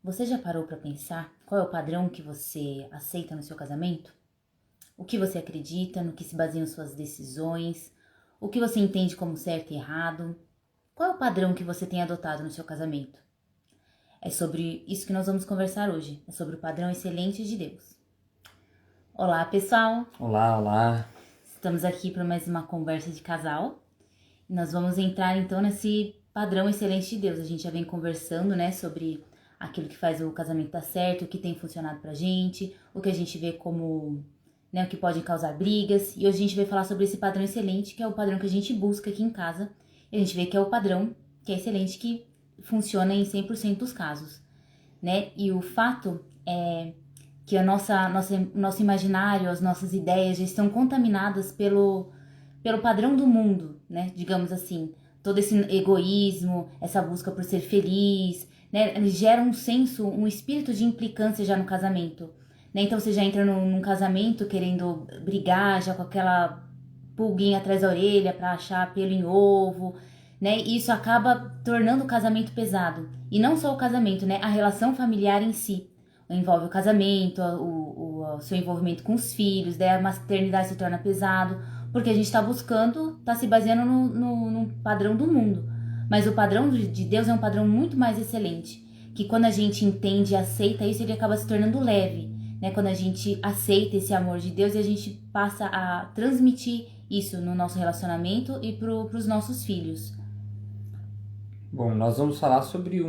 Você já parou para pensar qual é o padrão que você aceita no seu casamento? O que você acredita, no que se baseiam suas decisões? O que você entende como certo e errado? Qual é o padrão que você tem adotado no seu casamento? É sobre isso que nós vamos conversar hoje. É sobre o padrão excelente de Deus. Olá, pessoal! Olá, olá. Estamos aqui para mais uma conversa de casal. Nós vamos entrar então nesse padrão excelente de Deus. A gente já vem conversando, né, sobre aquilo que faz o casamento dar certo, o que tem funcionado pra gente, o que a gente vê como, né, o que pode causar brigas. E hoje a gente vai falar sobre esse padrão excelente, que é o padrão que a gente busca aqui em casa. E a gente vê que é o padrão que é excelente, que funciona em 100% dos casos, né? E o fato é que nosso imaginário, as nossas ideias já estão contaminadas pelo padrão do mundo, né? Digamos assim, todo esse egoísmo, essa busca por ser feliz, né? Ele gera um senso, um espírito de implicância já no casamento, né? Então você já entra num casamento querendo brigar, já com aquela pulguinha atrás da orelha pra achar pelo em ovo, né? E isso acaba tornando o casamento pesado. E não só o casamento, né? A relação familiar em si. Envolve o casamento, o seu envolvimento com os filhos, daí a maternidade se torna pesado, porque a gente está buscando, está se baseando no padrão do mundo. Mas o padrão de Deus é um padrão muito mais excelente, que quando a gente entende e aceita isso, ele acaba se tornando leve, né? Quando a gente aceita esse amor de Deus e a gente passa a transmitir isso no nosso relacionamento e para os nossos filhos. Bom, nós vamos falar sobre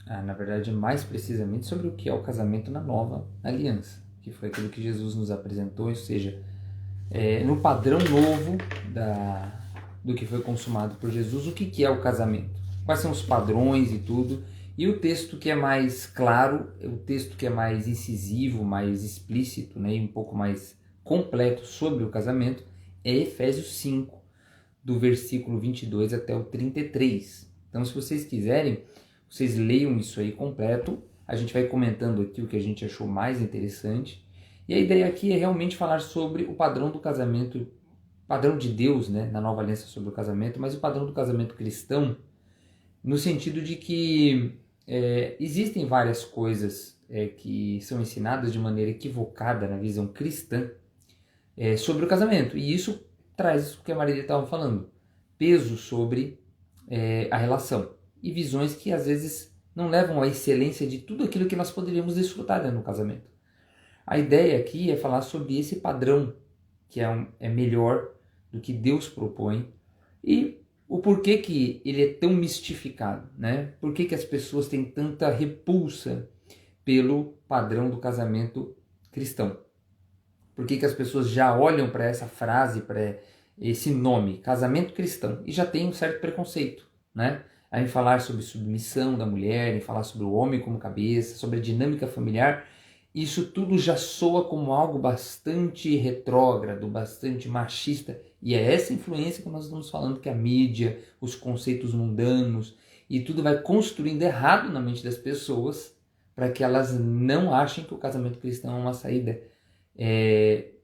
na verdade, mais precisamente sobre o que é o casamento na nova aliança, que foi aquilo que Jesus nos apresentou, ou seja, no padrão novo do que foi consumado por Jesus, o que é o casamento, quais são os padrões e tudo. E o texto que é mais claro, o texto que é mais incisivo, mais explícito, né, e um pouco mais completo sobre o casamento é Efésios 5, do versículo 22 até o 33. Então, se vocês quiserem, vocês leiam isso aí completo. A gente vai comentando aqui o que a gente achou mais interessante. E a ideia aqui é realmente falar sobre o padrão do casamento, padrão de Deus, né, na nova aliança sobre o casamento, mas o padrão do casamento cristão, no sentido de que existem várias coisas que são ensinadas de maneira equivocada na visão cristã sobre o casamento. E isso traz o que a Marília estava falando, peso sobre a relação e visões que às vezes não levam à excelência de tudo aquilo que nós poderíamos desfrutar no casamento. A ideia aqui é falar sobre esse padrão que é melhor do que Deus propõe e o porquê que ele é tão mistificado, né? Por que as pessoas têm tanta repulsa pelo padrão do casamento cristão? Por que as pessoas já olham para essa frase, para esse nome, casamento cristão, e já tem um certo preconceito, né? Em falar sobre submissão da mulher, em falar sobre o homem como cabeça, sobre a dinâmica familiar, isso tudo já soa como algo bastante retrógrado, bastante machista, e é essa influência que nós estamos falando, que a mídia, os conceitos mundanos, e tudo vai construindo errado na mente das pessoas, para que elas não achem que o casamento cristão é uma saída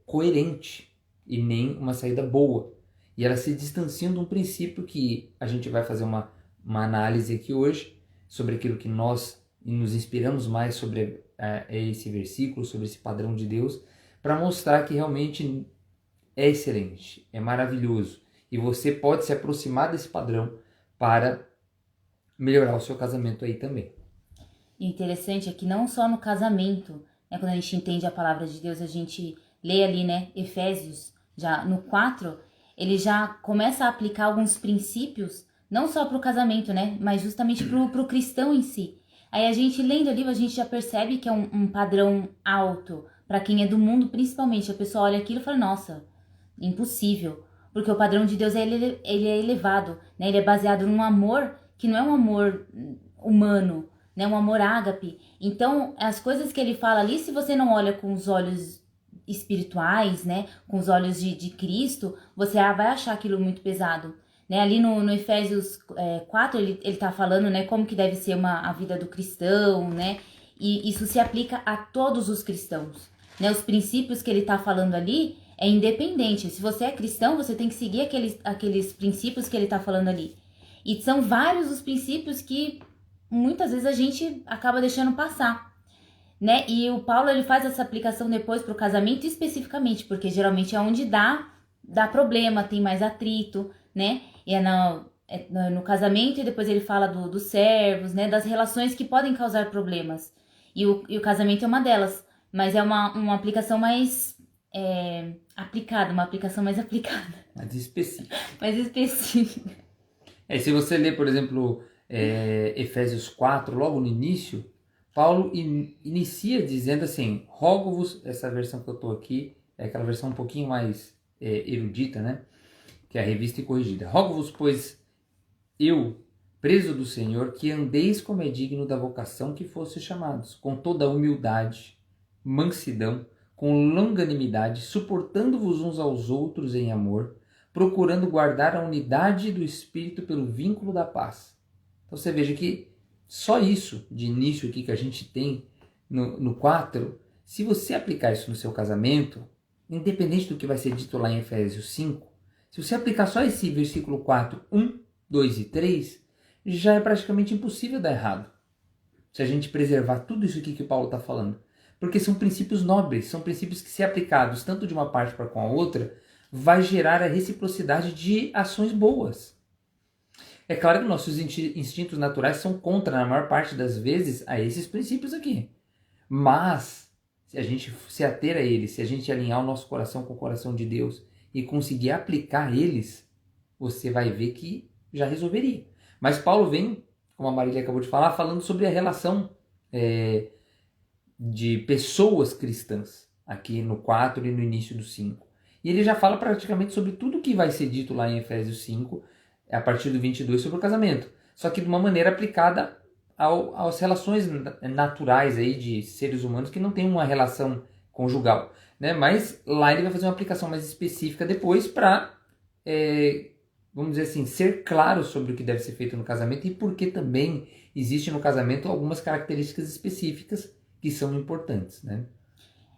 coerente e nem uma saída boa. E elas se distanciam de um princípio que a gente vai fazer uma análise aqui hoje sobre aquilo que nós nos inspiramos mais sobre esse versículo, sobre esse padrão de Deus, para mostrar que realmente é excelente, é maravilhoso. E você pode se aproximar desse padrão para melhorar o seu casamento aí também. E o interessante é que não só no casamento, né, quando a gente entende a palavra de Deus, a gente lê ali, né, Efésios, já no 4, ele já começa a aplicar alguns princípios, não só para o casamento, né, mas justamente para o cristão em si. Aí a gente, lendo o livro, a gente já percebe que é um padrão alto, para quem é do mundo principalmente. A pessoa olha aquilo e fala, nossa, impossível. Porque o padrão de Deus, ele é elevado, né, ele é baseado num amor que não é um amor humano, né, um amor ágape. Então, as coisas que ele fala ali, se você não olha com os olhos espirituais, né, com os olhos de Cristo, você vai achar aquilo muito pesado. Né, ali no Efésios 4, ele tá falando, né, como que deve ser a vida do cristão, né, e isso se aplica a todos os cristãos. Né, os princípios que ele tá falando ali é independente. Se você é cristão, você tem que seguir aqueles princípios que ele tá falando ali. E são vários os princípios que muitas vezes a gente acaba deixando passar, né? E o Paulo, ele faz essa aplicação depois para o casamento especificamente, porque geralmente é onde dá problema, tem mais atrito, né? E no casamento, e depois ele fala dos servos, né? Das relações que podem causar problemas. E o casamento é uma delas, mas é uma aplicação mais aplicada, uma aplicação mais aplicada. Mais específica. Mais específica. Se você ler, por exemplo, Efésios 4, logo no início, Paulo inicia dizendo assim, rogo-vos, essa versão que eu estou aqui, é aquela versão um pouquinho mais erudita, né? Que é a revista e corrigida. Rogo-vos, pois, eu, preso do Senhor, que andeis como é digno da vocação que fosse chamados, com toda humildade, mansidão, com longanimidade, suportando-vos uns aos outros em amor, procurando guardar a unidade do Espírito pelo vínculo da paz. Então você veja que só isso de início aqui que a gente tem no 4, se você aplicar isso no seu casamento, independente do que vai ser dito lá em Efésios 5, se você aplicar só esse versículo 4, 1, 2 e 3, já é praticamente impossível dar errado. Se a gente preservar tudo isso aqui que o Paulo está falando. Porque são princípios nobres, são princípios que, se aplicados tanto de uma parte para com a outra, vai gerar a reciprocidade de ações boas. É claro que nossos instintos naturais são contra, na maior parte das vezes, a esses princípios aqui. Mas, se a gente se ater a eles, se a gente alinhar o nosso coração com o coração de Deus e conseguir aplicar eles, você vai ver que já resolveria. Mas Paulo vem, como a Marília acabou de falar, falando sobre a relação de pessoas cristãs, aqui no 4 e no início do 5. E ele já fala praticamente sobre tudo que vai ser dito lá em Efésios 5, a partir do 22, sobre o casamento. Só que de uma maneira aplicada às relações naturais aí de seres humanos que não têm uma relação conjugal, né? Mas lá ele vai fazer uma aplicação mais específica depois para, vamos dizer assim, ser claro sobre o que deve ser feito no casamento e porque também existe no casamento algumas características específicas que são importantes, né?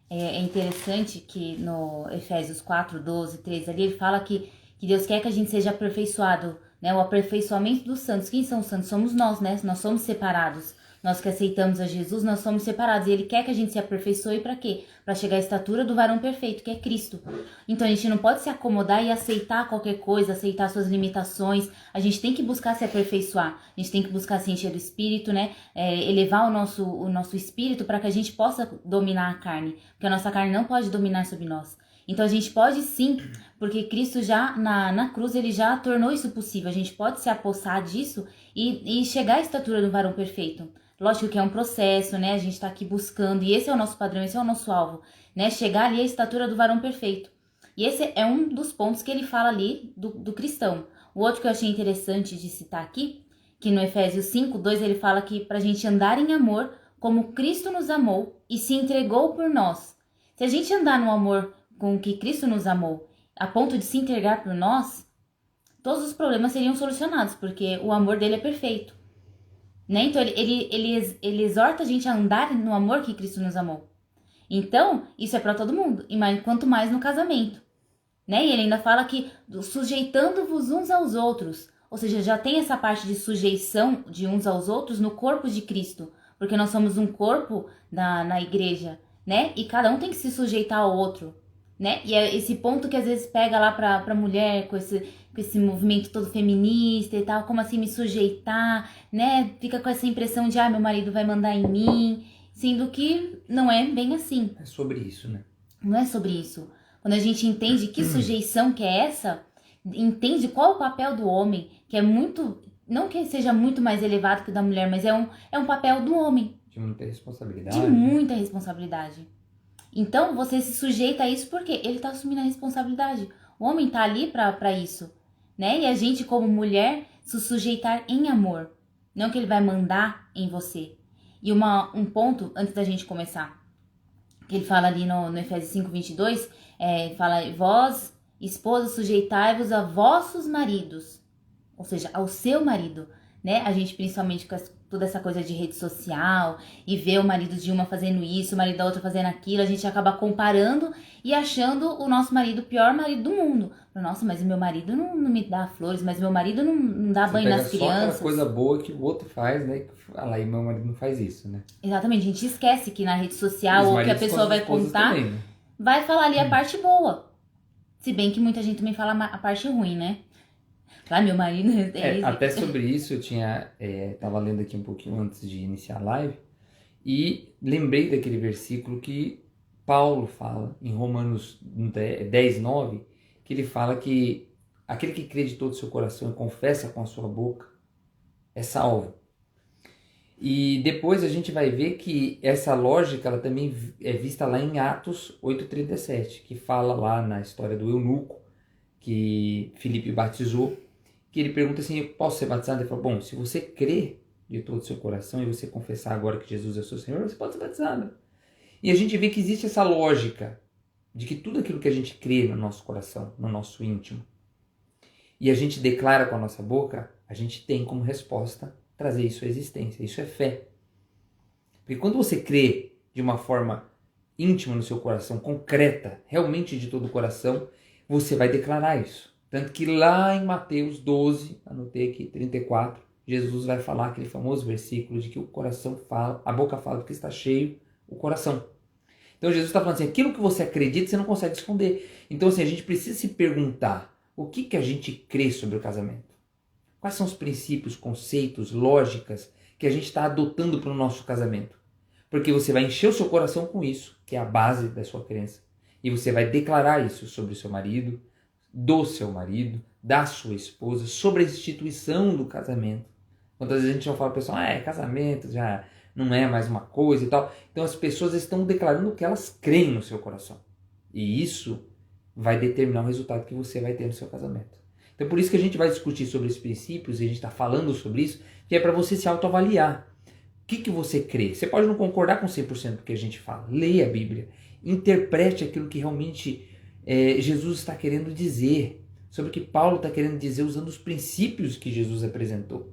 É interessante que no Efésios 4, 12, 13, ali ele fala que Deus quer que a gente seja aperfeiçoado, né? O aperfeiçoamento dos santos. Quem são os santos? Somos nós, né? Nós somos separados. Nós que aceitamos a Jesus, nós somos separados. E Ele quer que a gente se aperfeiçoe para quê? Para chegar à estatura do varão perfeito, que é Cristo. Então a gente não pode se acomodar e aceitar qualquer coisa, aceitar suas limitações. A gente tem que buscar se aperfeiçoar. A gente tem que buscar se encher do Espírito, né? Elevar o nosso espírito para que a gente possa dominar a carne. Porque a nossa carne não pode dominar sobre nós. Então a gente pode sim, porque Cristo já na cruz ele já tornou isso possível. A gente pode se apossar disso e chegar à estatura do varão perfeito. Lógico que é um processo, né? A gente tá aqui buscando, e esse é o nosso padrão, esse é o nosso alvo, né? Chegar ali à estatura do varão perfeito. E esse é um dos pontos que ele fala ali do cristão. O outro que eu achei interessante de citar aqui, que no Efésios 5, 2, ele fala que pra gente andar em amor, como Cristo nos amou e se entregou por nós. Se a gente andar no amor com que Cristo nos amou, a ponto de se entregar por nós, todos os problemas seriam solucionados, porque o amor dele é perfeito. Né? Então ele exorta a gente a andar no amor que Cristo nos amou. Então, isso é para todo mundo, e quanto mais no casamento. Né? E ele ainda fala que sujeitando-vos uns aos outros, ou seja, já tem essa parte de sujeição de uns aos outros no corpo de Cristo, porque nós somos um corpo na igreja, né? E cada um tem que se sujeitar ao outro, né? E é esse ponto que às vezes pega lá pra mulher com esse movimento todo feminista e tal, como assim me sujeitar, né? Fica com essa impressão de, meu marido vai mandar em mim, sendo que não é bem assim. É sobre isso, né? Não é sobre isso. Quando a gente entende que sujeição que é essa, entende qual é o papel do homem, que é muito, não que seja muito mais elevado que o da mulher, mas é um papel do homem. De muita responsabilidade. De muita responsabilidade. Então, você se sujeita a isso porque ele tá assumindo a responsabilidade. O homem tá ali pra isso, né? E a gente, como mulher, se sujeitar em amor. Não que ele vai mandar em você. E um ponto, antes da gente começar, que ele fala ali no Efésios 5, 22, fala, vós, esposas, sujeitai-vos a vossos maridos. Ou seja, ao seu marido, né? A gente, principalmente toda essa coisa de rede social e ver o marido de uma fazendo isso, o marido da outra fazendo aquilo, a gente acaba comparando e achando o nosso marido o pior marido do mundo. Nossa, mas o meu marido não me dá flores, mas meu marido não dá Você banho pega nas só aquela crianças. coisa boa que o outro faz, né? Ah lá, e meu marido não faz isso, né? Exatamente, a gente esquece que na rede social Os ou que a maridos com pessoa as vai esposas contar, também, né? vai falar ali a parte boa. Se bem que muita gente também fala a parte ruim, né? Ah, meu marido é esse. Até sobre isso eu tava lendo aqui um pouquinho antes de iniciar a live e lembrei daquele versículo que Paulo fala em Romanos 10:9, que ele fala que aquele que crê de todo o seu coração e confessa com a sua boca é salvo. E depois a gente vai ver que essa lógica ela também é vista lá em Atos 8:37, que fala lá na história do eunuco que Filipe batizou, que ele pergunta assim, posso ser batizado? Ele fala, bom, se você crê de todo o seu coração e você confessar agora que Jesus é o seu Senhor, você pode ser batizado. E a gente vê que existe essa lógica de que tudo aquilo que a gente crê no nosso coração, no nosso íntimo, e a gente declara com a nossa boca, a gente tem como resposta trazer isso à existência. Isso é fé. Porque quando você crê de uma forma íntima no seu coração, concreta, realmente de todo o coração, você vai declarar isso. Tanto que lá em Mateus 12, anotei aqui, 34, Jesus vai falar aquele famoso versículo de que o coração fala, a boca fala porque está cheio o coração. Então Jesus está falando assim, aquilo que você acredita você não consegue esconder. Então assim, a gente precisa se perguntar, o que a gente crê sobre o casamento? Quais são os princípios, conceitos, lógicas que a gente está adotando para o nosso casamento? Porque você vai encher o seu coração com isso, que é a base da sua crença. E você vai declarar isso sobre o seu marido, do seu marido, da sua esposa, sobre a instituição do casamento. Quantas vezes a gente não fala para o pessoal, casamento já não é mais uma coisa e tal. Então as pessoas estão declarando o que elas creem no seu coração. E isso vai determinar o resultado que você vai ter no seu casamento. Então por isso que a gente vai discutir sobre esses princípios, e a gente está falando sobre isso, que é para você se autoavaliar. O que você crê? Você pode não concordar com 100% do que a gente fala. Leia a Bíblia. Interprete aquilo que realmente Jesus está querendo dizer. Sobre o que Paulo está querendo dizer usando os princípios que Jesus apresentou.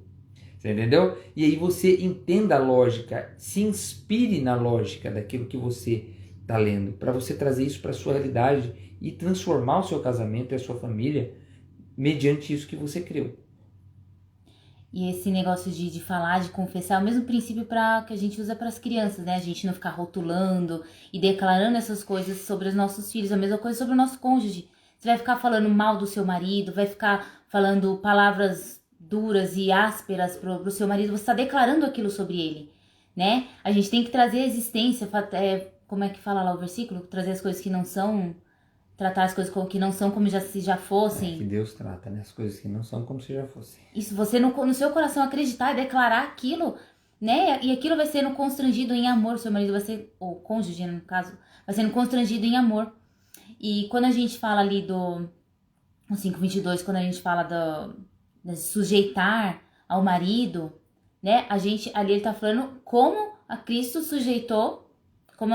Você entendeu? E aí você entenda a lógica. Se inspire na lógica daquilo que você está lendo. Para você trazer isso para a sua realidade e transformar o seu casamento e a sua família mediante isso que você creu. E esse negócio de falar, de confessar, é o mesmo princípio que a gente usa para as crianças, né? A gente não ficar rotulando e declarando essas coisas sobre os nossos filhos, a mesma coisa sobre o nosso cônjuge. Você vai ficar falando mal do seu marido, vai ficar falando palavras duras e ásperas pro seu marido, você está declarando aquilo sobre ele, né? A gente tem que trazer a existência, como é que fala lá o versículo? Trazer as coisas que não são... Tratar as coisas que não são como se já fossem. Que Deus trata, né? As coisas que não são como se já fossem. Isso, você no seu coração acreditar e declarar aquilo, né? E aquilo vai sendo constrangido em amor. Seu marido vai ser, ou cônjuge no caso, vai sendo constrangido em amor. E quando a gente fala ali do 5:22, quando a gente fala de sujeitar ao marido, né? A gente, ali ele tá falando como a Cristo sujeitou, como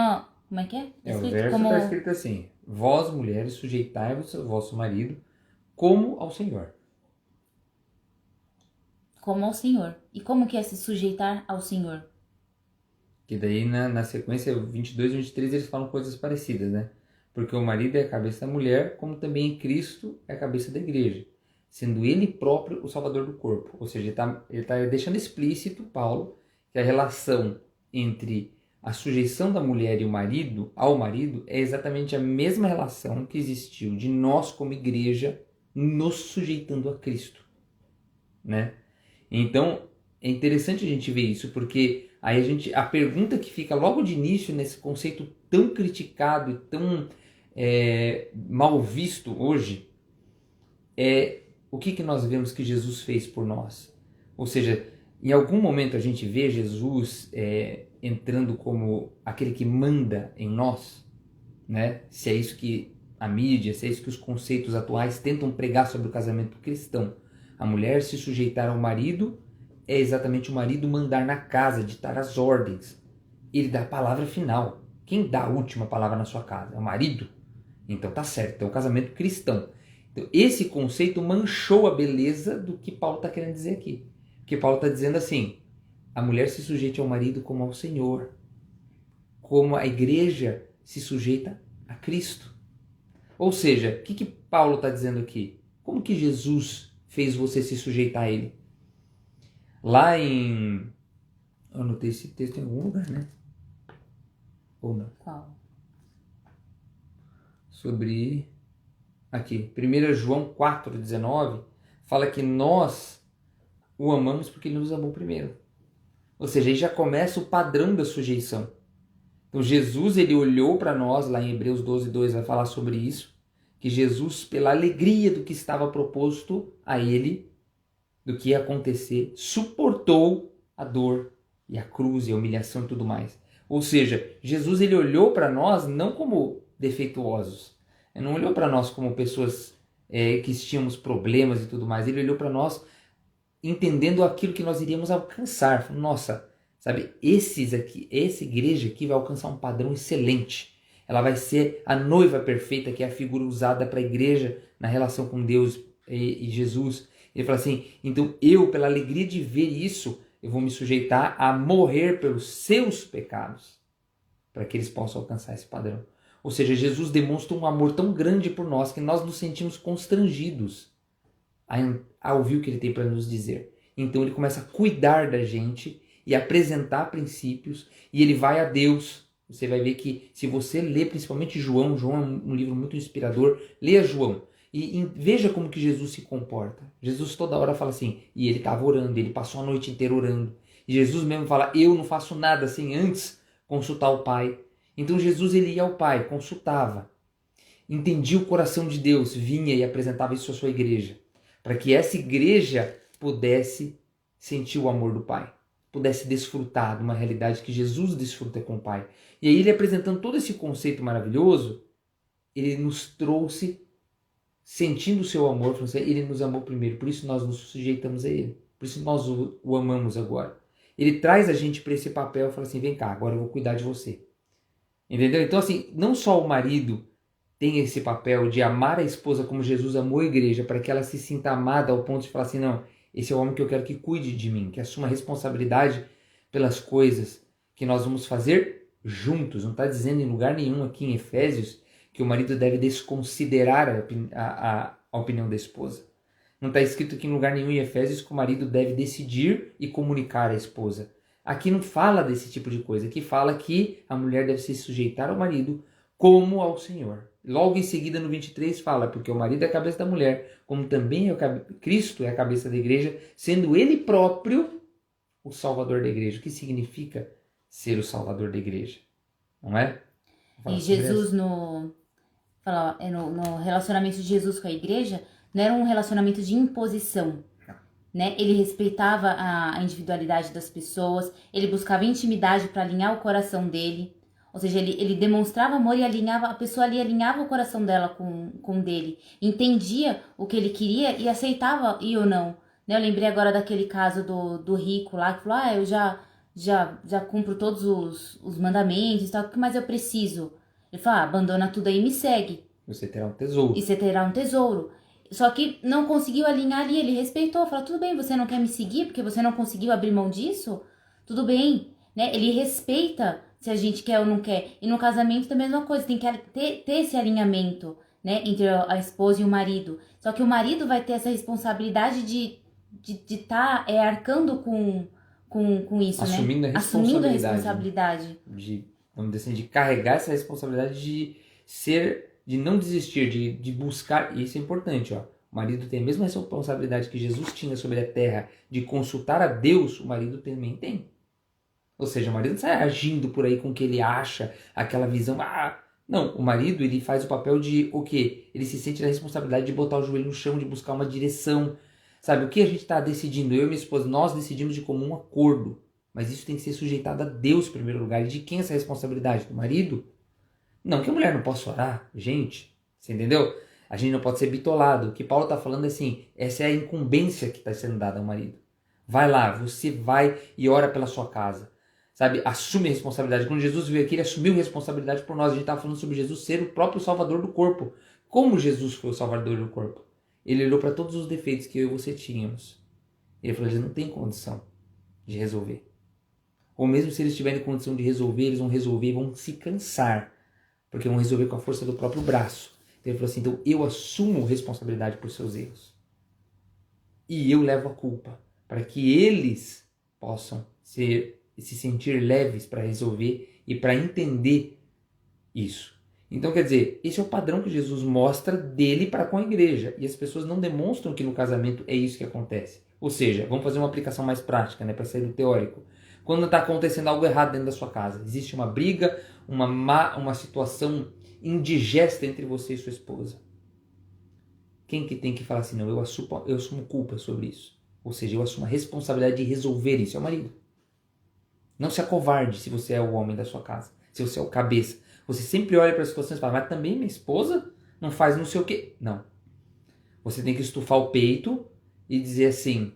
é que é? O verso está escrito assim, vós mulheres sujeitai-vos ao vosso marido como ao Senhor. Como ao Senhor. E como que é se sujeitar ao Senhor? Que daí na sequência 22 e 23 eles falam coisas parecidas, né? Porque o marido é a cabeça da mulher, como também Cristo é a cabeça da igreja, sendo ele próprio o salvador do corpo. Ou seja, ele tá deixando explícito, Paulo, que a relação entre a sujeição da mulher e o marido ao marido é exatamente a mesma relação que existiu de nós como igreja nos sujeitando a Cristo, né? Então é interessante a gente ver isso, porque aí a pergunta que fica logo de início nesse conceito tão criticado e tão mal visto hoje é o que nós vemos que Jesus fez por nós. Ou seja, em algum momento a gente vê Jesus entrando como aquele que manda em nós, né? Se é isso que a mídia, se é isso que os conceitos atuais tentam pregar sobre o casamento cristão. A mulher se sujeitar ao marido é exatamente o marido mandar na casa, ditar as ordens. Ele dá a palavra final. Quem dá a última palavra na sua casa? É o marido? Então tá certo, é o casamento cristão. Então, esse conceito manchou a beleza do que Paulo está querendo dizer aqui. Porque Paulo está dizendo assim, a mulher se sujeite ao marido como ao Senhor, como a igreja se sujeita a Cristo. Ou seja, o que Paulo está dizendo aqui? Como que Jesus fez você se sujeitar a ele? Lá em... Eu anotei esse texto em algum lugar, né? Ou não? Qual? Sobre... Aqui, 1 João 4,19, fala que nós o amamos porque ele nos amou primeiro. Ou seja, aí já começa o padrão da sujeição. Então Jesus, ele olhou para nós, lá em Hebreus 12:2 vai falar sobre isso, que Jesus, pela alegria do que estava proposto a ele, do que ia acontecer, suportou a dor e a cruz e a humilhação e tudo mais. Ou seja, Jesus, ele olhou para nós não como defeituosos, ele não olhou para nós como pessoas que tínhamos problemas e tudo mais, ele olhou para nós entendendo aquilo que nós iríamos alcançar. Nossa, sabe, essa igreja aqui vai alcançar um padrão excelente. Ela vai ser a noiva perfeita, que é a figura usada para a igreja na relação com Deus e Jesus. Ele fala assim, então eu, pela alegria de ver isso, eu vou me sujeitar a morrer pelos seus pecados, para que eles possam alcançar esse padrão. Ou seja, Jesus demonstra um amor tão grande por nós que nós nos sentimos constrangidos a ouvir o que ele tem para nos dizer. Então ele começa a cuidar da gente e apresentar princípios, e ele vai a Deus. Você vai ver que se você ler principalmente João é um livro muito inspirador, leia João e veja como que Jesus se comporta. Jesus toda hora fala assim, e ele estava orando, ele passou a noite inteira orando. E Jesus mesmo fala, eu não faço nada sem antes consultar o Pai. Então Jesus, ele ia ao Pai, consultava, entendia o coração de Deus, vinha e apresentava isso à sua igreja, para que essa igreja pudesse sentir o amor do Pai, pudesse desfrutar de uma realidade que Jesus desfruta com o Pai. E aí ele apresentando todo esse conceito maravilhoso, ele nos trouxe, sentindo o seu amor, ele nos amou primeiro, por isso nós nos sujeitamos a ele, por isso nós o amamos agora. Ele traz a gente para esse papel e fala assim, vem cá, agora eu vou cuidar de você. Entendeu? Então assim, não só o marido tem esse papel de amar a esposa como Jesus amou a igreja, para que ela se sinta amada ao ponto de falar assim, não, esse é o homem que eu quero que cuide de mim, que assuma responsabilidade pelas coisas que nós vamos fazer juntos. Não está dizendo em lugar nenhum aqui em Efésios que o marido deve desconsiderar a opinião da esposa. Não está escrito aqui em lugar nenhum em Efésios que o marido deve decidir e comunicar à esposa. Aqui não fala desse tipo de coisa. Aqui fala que a mulher deve se sujeitar ao marido como ao Senhor. Logo em seguida, no 23, fala, porque o marido é a cabeça da mulher, como também Cristo é a cabeça da igreja, sendo ele próprio o salvador da igreja. O que significa ser o salvador da igreja? Não é? E Jesus, no relacionamento de Jesus com a igreja, não era um relacionamento de imposição. Né? Ele respeitava a individualidade das pessoas, ele buscava intimidade para alinhar o coração dele. Ou seja, ele demonstrava amor e a pessoa ali alinhava o coração dela com dele. Entendia o que ele queria e aceitava ir ou não. Né? Eu lembrei agora daquele caso do rico lá, que falou, eu já cumpro todos os mandamentos, tal, o que mais eu preciso? Ele falou, abandona tudo aí e me segue. Você terá um tesouro. E você terá um tesouro. Só que não conseguiu alinhar ali, ele respeitou, falou, tudo bem, você não quer me seguir porque você não conseguiu abrir mão disso? Tudo bem, né? Ele respeita se a gente quer ou não quer. E no casamento também é a mesma coisa, tem que ter esse alinhamento, né, entre a esposa e o marido. Só que o marido vai ter essa responsabilidade de estar arcando com isso, assumindo, né? Assumindo a responsabilidade. Vamos dizer assim, de carregar essa responsabilidade de não desistir, de buscar, e isso é importante, ó. O marido tem a mesma responsabilidade que Jesus tinha sobre a terra, de consultar a Deus, o marido também tem. Ou seja, o marido não sai agindo por aí com o que ele acha, aquela visão. Não, o marido, ele faz o papel de o quê? Ele se sente na responsabilidade de botar o joelho no chão, de buscar uma direção. Sabe, o que a gente está decidindo? Eu e minha esposa, nós decidimos de comum acordo. Mas isso tem que ser sujeitado a Deus em primeiro lugar. E de quem é essa responsabilidade? Do marido? Não que a mulher não possa orar, gente. Você entendeu? A gente não pode ser bitolado. O que Paulo está falando é assim, essa é a incumbência que está sendo dada ao marido. Vai lá, você vai e ora pela sua casa. Sabe, assume a responsabilidade. Quando Jesus veio aqui, ele assumiu a responsabilidade por nós. A gente estava falando sobre Jesus ser o próprio salvador do corpo. Como Jesus foi o salvador do corpo? Ele olhou para todos os defeitos que eu e você tínhamos. Ele falou, eles não têm condição de resolver. Ou mesmo se eles tiverem condição de resolver, eles vão resolver e vão se cansar. Porque vão resolver com a força do próprio braço. Então ele falou assim, então eu assumo responsabilidade por seus erros. E eu levo a culpa. Para que eles possam se sentir leves para resolver e para entender isso. Então, quer dizer, esse é o padrão que Jesus mostra dele para com a igreja. E as pessoas não demonstram que no casamento é isso que acontece. Ou seja, vamos fazer uma aplicação mais prática, né, para sair do teórico. Quando está acontecendo algo errado dentro da sua casa, existe uma briga, uma situação indigesta entre você e sua esposa. Quem que tem que falar assim, não, eu assumo culpa sobre isso. Ou seja, eu assumo a responsabilidade de resolver isso, é o marido. Não se acovarde se você é o homem da sua casa, se você é o cabeça. Você sempre olha para as situações e fala, mas também minha esposa não faz não sei o quê. Não. Você tem que estufar o peito e dizer assim,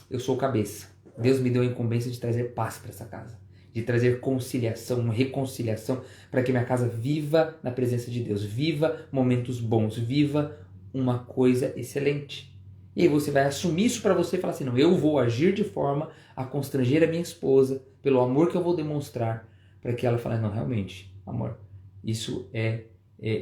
eu sou o cabeça. Deus me deu a incumbência de trazer paz para essa casa. De trazer conciliação, reconciliação, para que minha casa viva na presença de Deus. Viva momentos bons, viva uma coisa excelente. E aí você vai assumir isso para você e falar assim, não, eu vou agir de forma a constranger a minha esposa, pelo amor que eu vou demonstrar, para que ela fale, não, realmente, amor, isso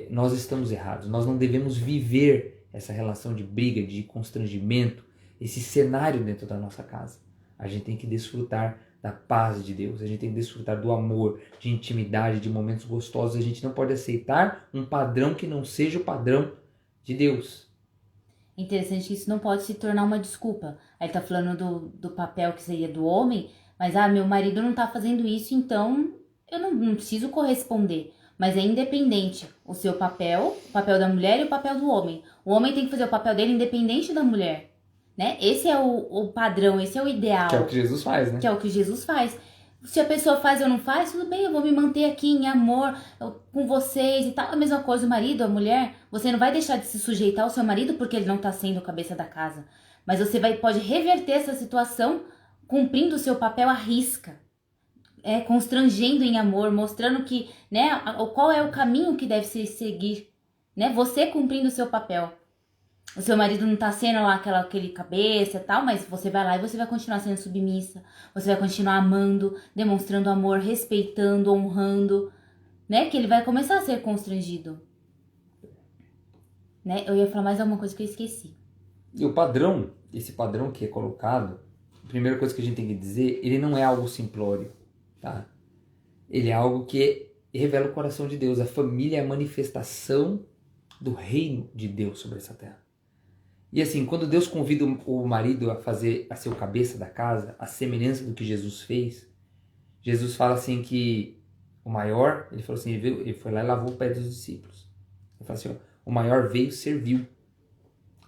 nós estamos errados, nós não devemos viver essa relação de briga, de constrangimento, esse cenário dentro da nossa casa. A gente tem que desfrutar da paz de Deus, a gente tem que desfrutar do amor, de intimidade, de momentos gostosos. A gente não pode aceitar um padrão que não seja o padrão de Deus. Interessante que isso não pode se tornar uma desculpa. Aí ele tá falando do papel que seria do homem, mas meu marido não tá fazendo isso, então eu não preciso corresponder. Mas é independente o seu papel, o papel da mulher e o papel do homem. O homem tem que fazer o papel dele independente da mulher, né? Esse é o padrão, esse é o ideal. Que é o que Jesus faz, né? Que é o que Jesus faz. Se a pessoa faz ou não faz, tudo bem, eu vou me manter aqui em amor com vocês e tal. A mesma coisa o marido, a mulher. Você não vai deixar de se sujeitar ao seu marido porque ele não tá sendo o cabeça da casa. Mas você pode reverter essa situação cumprindo o seu papel à risca. Constrangendo em amor, mostrando que, né, qual é o caminho que deve se seguir. Né? Você cumprindo o seu papel. O seu marido não tá sendo lá aquele cabeça e tal, mas você vai lá e você vai continuar sendo submissa. Você vai continuar amando, demonstrando amor, respeitando, honrando, né? Que ele vai começar a ser constrangido. Né? Eu ia falar mais alguma coisa que eu esqueci. E o padrão, esse padrão que é colocado, a primeira coisa que a gente tem que dizer, ele não é algo simplório, tá? Ele é algo que revela o coração de Deus. A família é a manifestação do reino de Deus sobre essa terra. E assim, quando Deus convida o marido a ser o cabeça da casa, a semelhança do que Jesus fez, Jesus fala assim que o maior, ele falou assim, ele foi lá e lavou o pé dos discípulos. Ele fala assim, ó, o maior veio, serviu.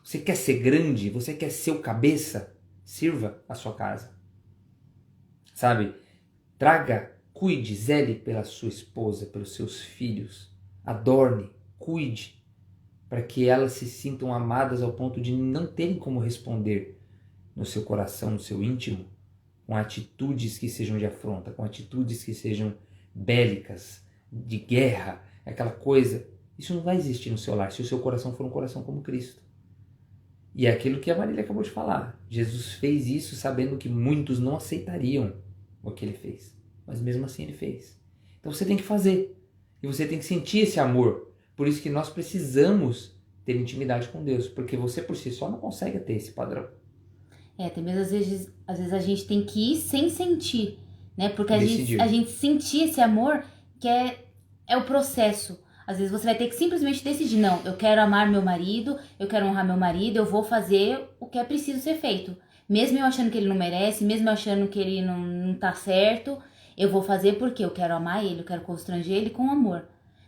Você quer ser grande? Você quer ser o cabeça? Sirva a sua casa. Sabe? Traga, cuide, zele pela sua esposa, pelos seus filhos. Adorne, cuide, para que elas se sintam amadas ao ponto de não terem como responder no seu coração, no seu íntimo, com atitudes que sejam de afronta, com atitudes que sejam bélicas, de guerra, aquela coisa. Isso não vai existir no seu lar se o seu coração for um coração como Cristo. E é aquilo que a Marília acabou de falar. Jesus fez isso sabendo que muitos não aceitariam o que ele fez. Mas mesmo assim ele fez. Então você tem que fazer. E você tem que sentir esse amor. Por isso que nós precisamos ter intimidade com Deus, porque você por si só não consegue ter esse padrão. Até mesmo às vezes a gente tem que ir sem sentir, né? Porque a gente sentir esse amor que é o processo. Às vezes você vai ter que simplesmente decidir, não, eu quero amar meu marido, eu quero honrar meu marido, eu vou fazer o que é preciso ser feito. Mesmo eu achando que ele não merece, mesmo eu achando que ele não tá certo, eu vou fazer porque eu quero amar ele, eu quero constranger ele com amor.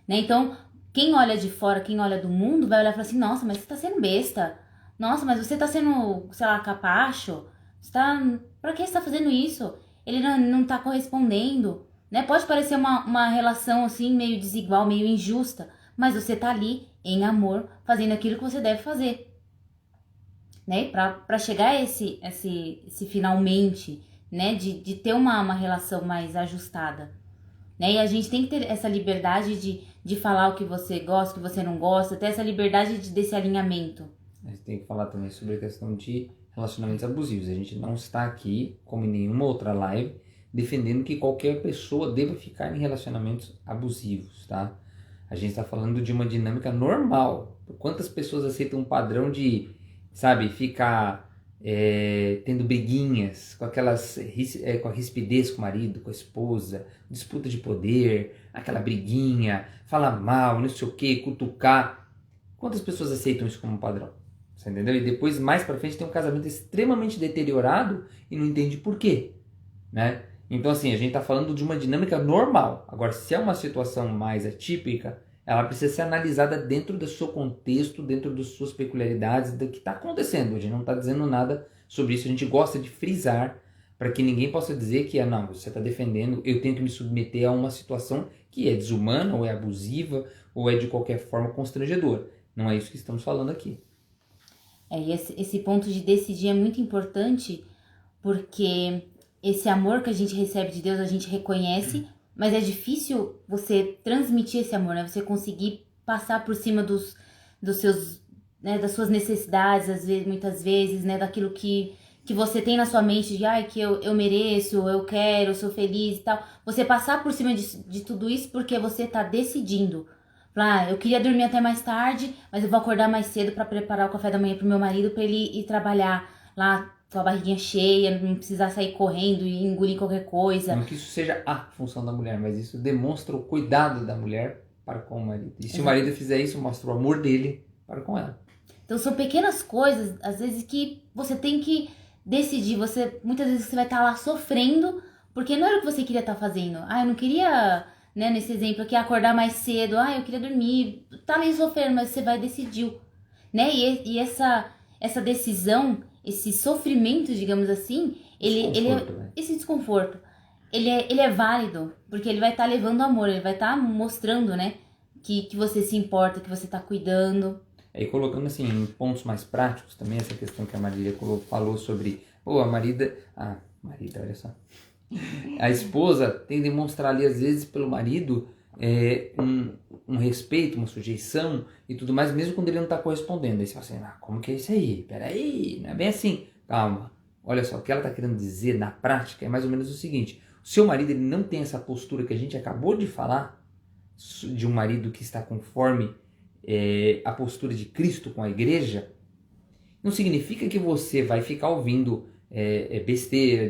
Né? Então, quem olha de fora, quem olha do mundo, vai olhar e falar assim, nossa, mas você tá sendo besta. Nossa, mas você tá sendo, sei lá, capacho. Pra que você tá fazendo isso? Ele não tá correspondendo. Né? Pode parecer uma relação assim, meio desigual, meio injusta. Mas você tá ali, em amor, fazendo aquilo que você deve fazer. Né? Pra chegar a esse finalmente, né? De ter uma relação mais ajustada. Né? E a gente tem que ter essa liberdade de falar o que você gosta, o que você não gosta, ter essa liberdade desse alinhamento. A gente tem que falar também sobre a questão de relacionamentos abusivos. A gente não está aqui, como em nenhuma outra live, defendendo que qualquer pessoa deva ficar em relacionamentos abusivos, tá? A gente está falando de uma dinâmica normal. Quantas pessoas aceitam um padrão de, sabe, ficar tendo briguinhas com com a rispidez com o marido, com a esposa, disputa de poder, aquela briguinha, falar mal, não sei o que, cutucar. Quantas pessoas aceitam isso como um padrão? Você entendeu? E depois, mais pra frente, tem um casamento extremamente deteriorado e não entende por quê, né? Então, assim, a gente tá falando de uma dinâmica normal. Agora, se é uma situação mais atípica, ela precisa ser analisada dentro do seu contexto, dentro das suas peculiaridades, do que está acontecendo. A gente não está dizendo nada sobre isso. A gente gosta de frisar para que ninguém possa dizer que, não, você está defendendo, eu tenho que me submeter a uma situação que é desumana, ou é abusiva, ou é de qualquer forma constrangedora. Não é isso que estamos falando aqui. E esse ponto de decidir é muito importante, porque esse amor que a gente recebe de Deus, a gente reconhece, mas é difícil você transmitir esse amor, né? Você conseguir passar por cima dos seus, né, das suas necessidades, às vezes, muitas vezes, né, daquilo que você tem na sua mente, de que eu mereço, eu quero, eu sou feliz e tal. Você passar por cima de tudo isso porque você tá decidindo. Eu queria dormir até mais tarde, mas eu vou acordar mais cedo para preparar o café da manhã pro meu marido, para ele ir trabalhar lá com a barriguinha cheia, não precisar sair correndo e engolir qualquer coisa. Não que isso seja a função da mulher, mas isso demonstra o cuidado da mulher para com o marido. E se o marido fizer isso, mostra o amor dele para com ela. Então são pequenas coisas, às vezes, que você tem que decidir. Muitas vezes você vai estar lá sofrendo, porque não era o que você queria estar fazendo. Eu não queria, né, nesse exemplo aqui, acordar mais cedo. Eu queria dormir. Tá ali sofrendo, mas você vai decidir, né? E essa decisão, esse sofrimento, digamos assim, esse desconforto, ele é válido, porque ele vai estar levando amor, ele vai estar mostrando, né, que você se importa, que você está cuidando. E colocando assim, em pontos mais práticos também, essa questão que a Marília falou sobre, a marida, olha só, a esposa tem que demonstrar ali às vezes pelo marido um respeito, uma sujeição e tudo mais, mesmo quando ele não está correspondendo. Aí você fala assim, como que é isso aí? Peraí, não é bem assim. Calma, olha só, o que ela está querendo dizer na prática é mais ou menos o seguinte: o seu marido ele não tem essa postura que a gente acabou de falar, de um marido que está conforme a postura de Cristo com a igreja, não significa que você vai ficar ouvindo besteira,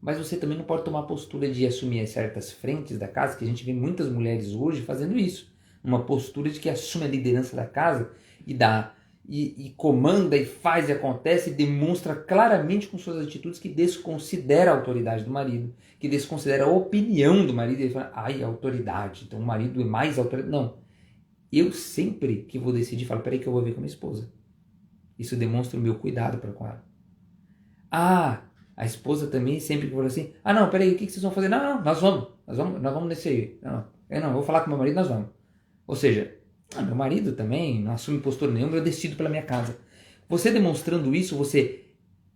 mas você também não pode tomar a postura de assumir certas frentes da casa, que a gente vê muitas mulheres hoje fazendo isso, uma postura de que assume a liderança da casa e comanda e faz e acontece e demonstra claramente com suas atitudes que desconsidera a autoridade do marido, que desconsidera a opinião do marido. Ele fala, a autoridade, então o marido é mais autoridade. Não. Eu sempre que vou decidir, falo, peraí que eu vou ver com a minha esposa. Isso demonstra o meu cuidado para com ela. A esposa também sempre que fala assim, não, peraí, o que vocês vão fazer? Não, nós vamos nesse aí. Eu vou falar com meu marido, nós vamos. Ou seja, meu marido também não assume postura nenhuma, eu decido pela minha casa. Você demonstrando isso, você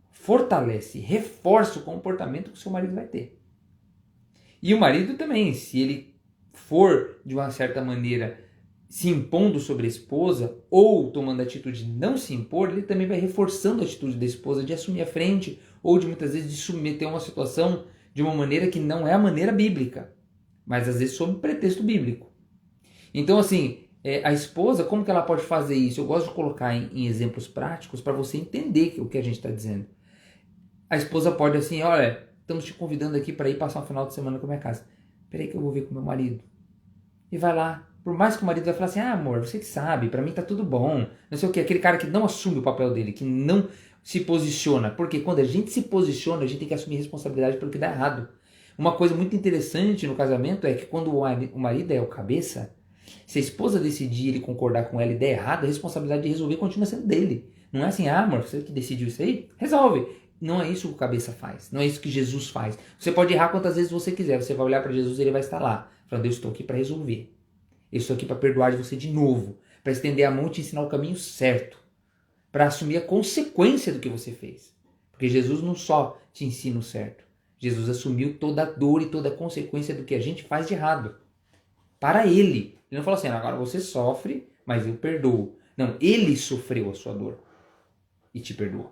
fortalece, reforça o comportamento que o seu marido vai ter. E o marido também, se ele for de uma certa maneira se impondo sobre a esposa ou tomando a atitude de não se impor, ele também vai reforçando a atitude da esposa de assumir a frente ou de muitas vezes de submeter uma situação de uma maneira que não é a maneira bíblica, mas às vezes sob pretexto bíblico. Então assim, a esposa, como que ela pode fazer isso? Eu gosto de colocar em exemplos práticos para você entender o que a gente está dizendo. A esposa pode assim, olha, estamos te convidando aqui para ir passar um final de semana com a minha casa. Peraí que eu vou ver com meu marido. E vai lá. Por mais que o marido vai falar assim, amor, você que sabe, pra mim tá tudo bom. Não sei o que, aquele cara que não assume o papel dele, que não se posiciona. Porque quando a gente se posiciona, a gente tem que assumir responsabilidade pelo que dá errado. Uma coisa muito interessante no casamento é que quando o marido é o cabeça, se a esposa decidir ele concordar com ela e der errado, a responsabilidade de resolver continua sendo dele. Não é assim, amor, você que decidiu isso aí, resolve. Não é isso que o cabeça faz, não é isso que Jesus faz. Você pode errar quantas vezes você quiser, você vai olhar para Jesus e ele vai estar lá, falando, eu estou aqui para resolver. Eu estou aqui para perdoar de você de novo, para estender a mão e te ensinar o caminho certo, para assumir a consequência do que você fez. Porque Jesus não só te ensina o certo, Jesus assumiu toda a dor e toda a consequência do que a gente faz de errado. Para ele. Ele não falou assim, agora você sofre, mas eu perdoo. Não, ele sofreu a sua dor e te perdoou.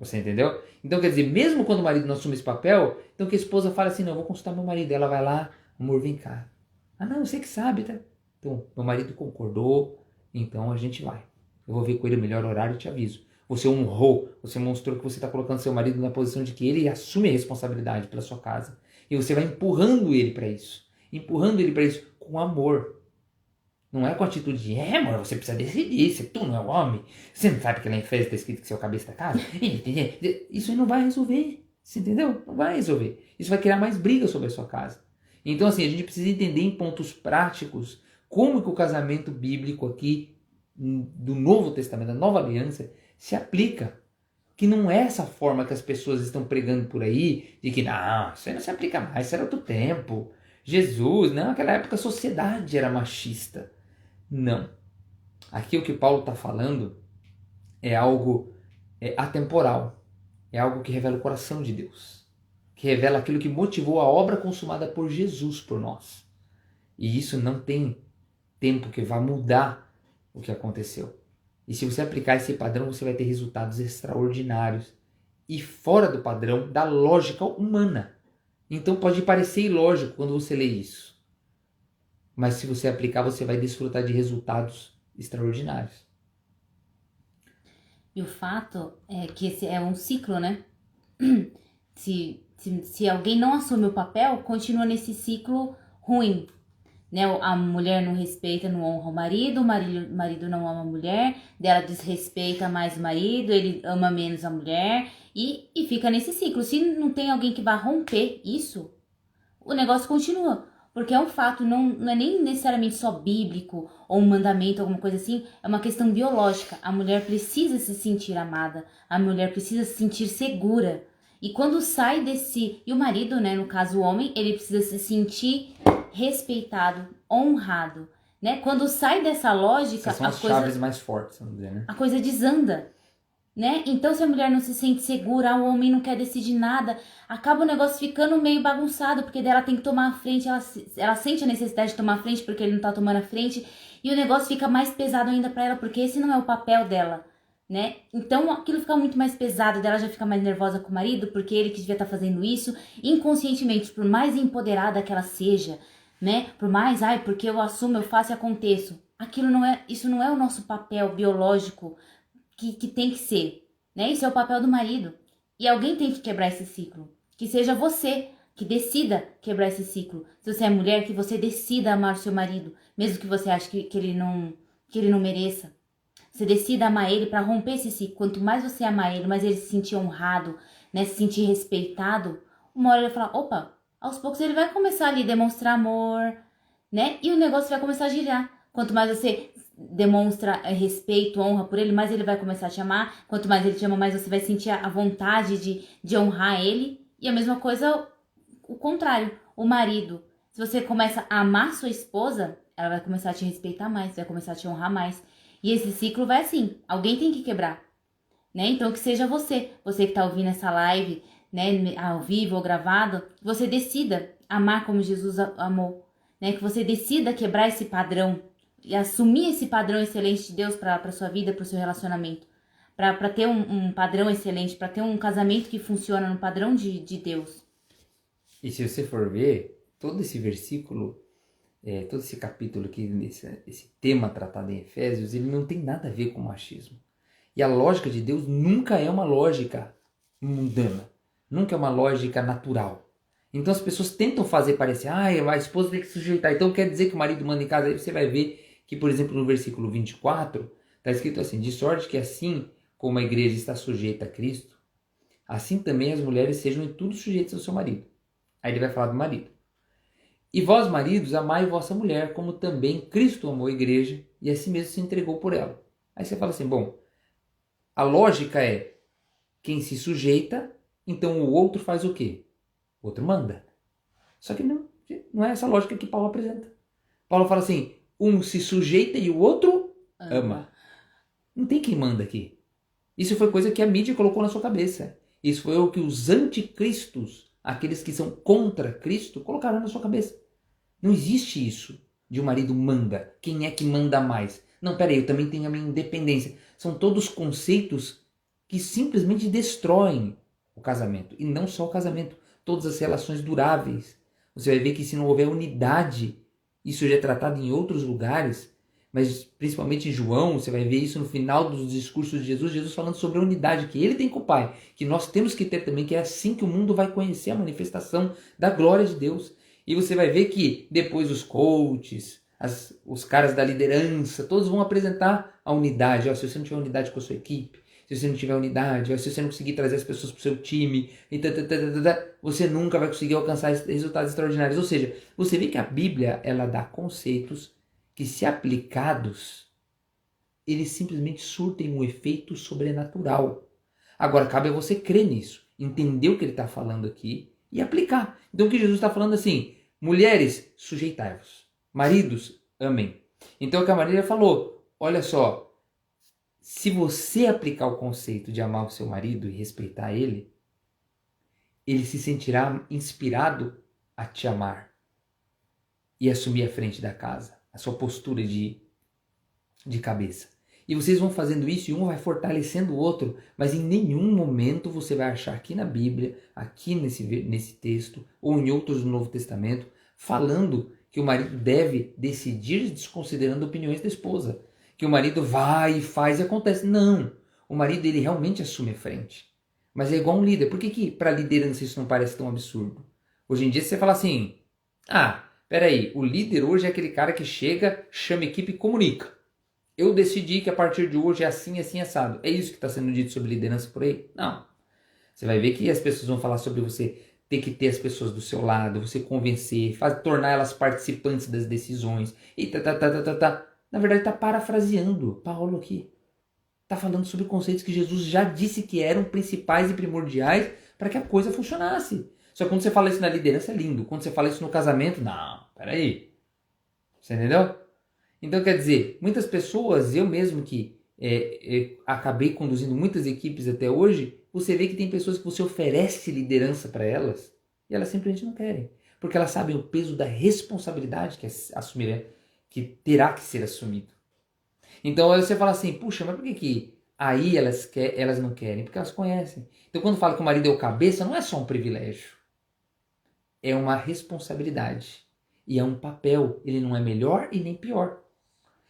Você entendeu? Então, quer dizer, mesmo quando o marido não assume esse papel, então que a esposa fala assim, não, eu vou consultar meu marido. Ela vai lá, amor, vem cá. Ah, não, você que sabe, tá? Então, meu marido concordou, então a gente vai. Eu vou ver com ele o melhor horário e te aviso. Você honrou, você mostrou que você está colocando seu marido na posição de que ele assume a responsabilidade pela sua casa. E você vai empurrando ele para isso. Empurrando ele para isso com amor. Não é com a atitude de, amor, você precisa decidir, se tu não é o homem. Você não sabe que lá em Efésios está escrito que você é o cabeça da casa? Isso aí não vai resolver. Você entendeu? Não vai resolver. Isso vai criar mais briga sobre a sua casa. Então, assim, a gente precisa entender em pontos práticos como que o casamento bíblico aqui, do Novo Testamento, da Nova Aliança, se aplica. Que não é essa forma que as pessoas estão pregando por aí, de que, não, isso aí não se aplica mais, isso era outro tempo. Jesus, não, naquela época a sociedade era machista. Não. Aqui o que Paulo está falando é algo atemporal. É algo que revela o coração de Deus. Que revela aquilo que motivou a obra consumada por Jesus por nós. E isso não tem tempo que vá mudar o que aconteceu. E se você aplicar esse padrão, você vai ter resultados extraordinários. E fora do padrão da lógica humana. Então pode parecer ilógico quando você lê isso. Mas se você aplicar, você vai desfrutar de resultados extraordinários. E o fato é que esse é um ciclo, né? Se alguém não assume o papel, continua nesse ciclo ruim. Né? A mulher não respeita, não honra o marido não ama a mulher, dela desrespeita mais o marido, ele ama menos a mulher e fica nesse ciclo. Se não tem alguém que vá romper isso, o negócio continua. Porque é um fato, não é nem necessariamente só bíblico ou um mandamento, alguma coisa assim, é uma questão biológica. A mulher precisa se sentir amada, a mulher precisa se sentir segura. E quando sai desse... E o marido, né, no caso o homem, ele precisa se sentir respeitado, honrado, né? Quando sai dessa lógica... Essas são as chaves mais fortes, vamos dizer, né? A coisa desanda, né? Então se a mulher não se sente segura, o homem não quer decidir nada, acaba o negócio ficando meio bagunçado, porque dela tem que tomar a frente, ela sente a necessidade de tomar a frente porque ele não tá tomando a frente, e o negócio fica mais pesado ainda pra ela, porque esse não é o papel dela, né? Então aquilo fica muito mais pesado, dela já fica mais nervosa com o marido, porque ele que devia estar fazendo isso, inconscientemente, por mais empoderada que ela seja, né? Por mais, porque eu assumo, eu faço e aconteço. Isso não é o nosso papel biológico que tem que ser, né? Isso é o papel do marido. E alguém tem que quebrar esse ciclo. Que seja você que decida quebrar esse ciclo. Se você é mulher, que você decida amar o seu marido, mesmo que você ache que ele não mereça. Você decida amar ele para romper esse ciclo. Quanto mais você amar ele, mais ele se sentir honrado, né? Se sentir respeitado, uma hora ele vai falar, opa, aos poucos ele vai começar ali a demonstrar amor, né? E o negócio vai começar a girar. Quanto mais você demonstra respeito, honra por ele, mais ele vai começar a te amar. Quanto mais ele te ama, mais você vai sentir a vontade de honrar ele. E a mesma coisa, o contrário, o marido. Se você começa a amar sua esposa, ela vai começar a te respeitar mais, vai começar a te honrar mais. E esse ciclo vai assim, alguém tem que quebrar, né? Então que seja você que tá ouvindo essa live, né, ao vivo ou gravado, você decida amar como Jesus amou, né? Que você decida quebrar esse padrão e assumir esse padrão excelente de Deus para sua vida, para o seu relacionamento, para ter um padrão excelente, para ter um casamento que funciona no padrão de Deus. E se você for ver, todo esse versículo, todo esse capítulo aqui, esse tema tratado em Efésios, ele não tem nada a ver com machismo. E a lógica de Deus nunca é uma lógica mundana, nunca é uma lógica natural. Então as pessoas tentam fazer parecer, a esposa tem que se sujeitar, então quer dizer que o marido manda em casa. Aí você vai ver que, por exemplo, no versículo 24, está escrito assim, de sorte que assim como a igreja está sujeita a Cristo, assim também as mulheres sejam em tudo sujeitas ao seu marido. Aí ele vai falar do marido. E vós, maridos, amai vossa mulher, como também Cristo amou a igreja e assim mesmo se entregou por ela. Aí você fala assim, bom, a lógica é, quem se sujeita, então o outro faz o quê? O outro manda. Só que não é essa lógica que Paulo apresenta. Paulo fala assim, um se sujeita e o outro ama. Não tem quem manda aqui. Isso foi coisa que a mídia colocou na sua cabeça. Isso foi o que os anticristos, aqueles que são contra Cristo, colocaram na sua cabeça. Não existe isso de um marido manda. Quem é que manda mais? Não, peraí, eu também tenho a minha independência. São todos conceitos que simplesmente destroem o casamento. E não só o casamento, todas as relações duráveis. Você vai ver que se não houver unidade, isso já é tratado em outros lugares, mas principalmente em João, você vai ver isso no final dos discursos de Jesus, Jesus falando sobre a unidade que ele tem com o Pai, que nós temos que ter também, que é assim que o mundo vai conhecer a manifestação da glória de Deus. E você vai ver que depois os coaches, os caras da liderança, todos vão apresentar a unidade. Ó, se você não tiver unidade com a sua equipe, se você não tiver unidade, ó, se você não conseguir trazer as pessoas para o seu time, você nunca vai conseguir alcançar resultados extraordinários. Ou seja, você vê que a Bíblia ela dá conceitos que, se aplicados, eles simplesmente surtem um efeito sobrenatural. Agora, cabe a você crer nisso, entender o que ele está falando aqui e aplicar. Então, o que Jesus está falando assim, mulheres, sujeitai-vos. Maridos, amem. Então, o que a Marília falou, olha só, se você aplicar o conceito de amar o seu marido e respeitar ele, ele se sentirá inspirado a te amar e assumir a frente da casa, a sua postura de cabeça. E vocês vão fazendo isso e um vai fortalecendo o outro, mas em nenhum momento você vai achar aqui na Bíblia, aqui nesse texto, ou em outros do Novo Testamento, falando que o marido deve decidir desconsiderando opiniões da esposa. Que o marido vai e faz e acontece. Não. O marido ele realmente assume a frente. Mas é igual um líder. Por que para a liderança isso não parece tão absurdo? Hoje em dia você fala assim, peraí, o líder hoje é aquele cara que chega, chama a equipe e comunica. Eu decidi que a partir de hoje é assim, assim, assado. É isso que está sendo dito sobre liderança por aí? Não. Você vai ver que as pessoas vão falar sobre você ter que ter as pessoas do seu lado, você convencer, tornar elas participantes das decisões. E Na verdade, está parafraseando Paulo aqui. Está falando sobre conceitos que Jesus já disse que eram principais e primordiais para que a coisa funcionasse. Só que quando você fala isso na liderança é lindo. Quando você fala isso no casamento, não, peraí. Você entendeu? Então, quer dizer, muitas pessoas, eu mesmo que acabei conduzindo muitas equipes até hoje, você vê que tem pessoas que você oferece liderança para elas e elas simplesmente não querem. Porque elas sabem o peso da responsabilidade que terá que ser assumido. Então você fala assim, puxa, mas por que aí elas não querem? Porque elas conhecem. Então quando fala que o marido é o cabeça, não é só um privilégio. É uma responsabilidade. E é um papel. Ele não é melhor e nem pior.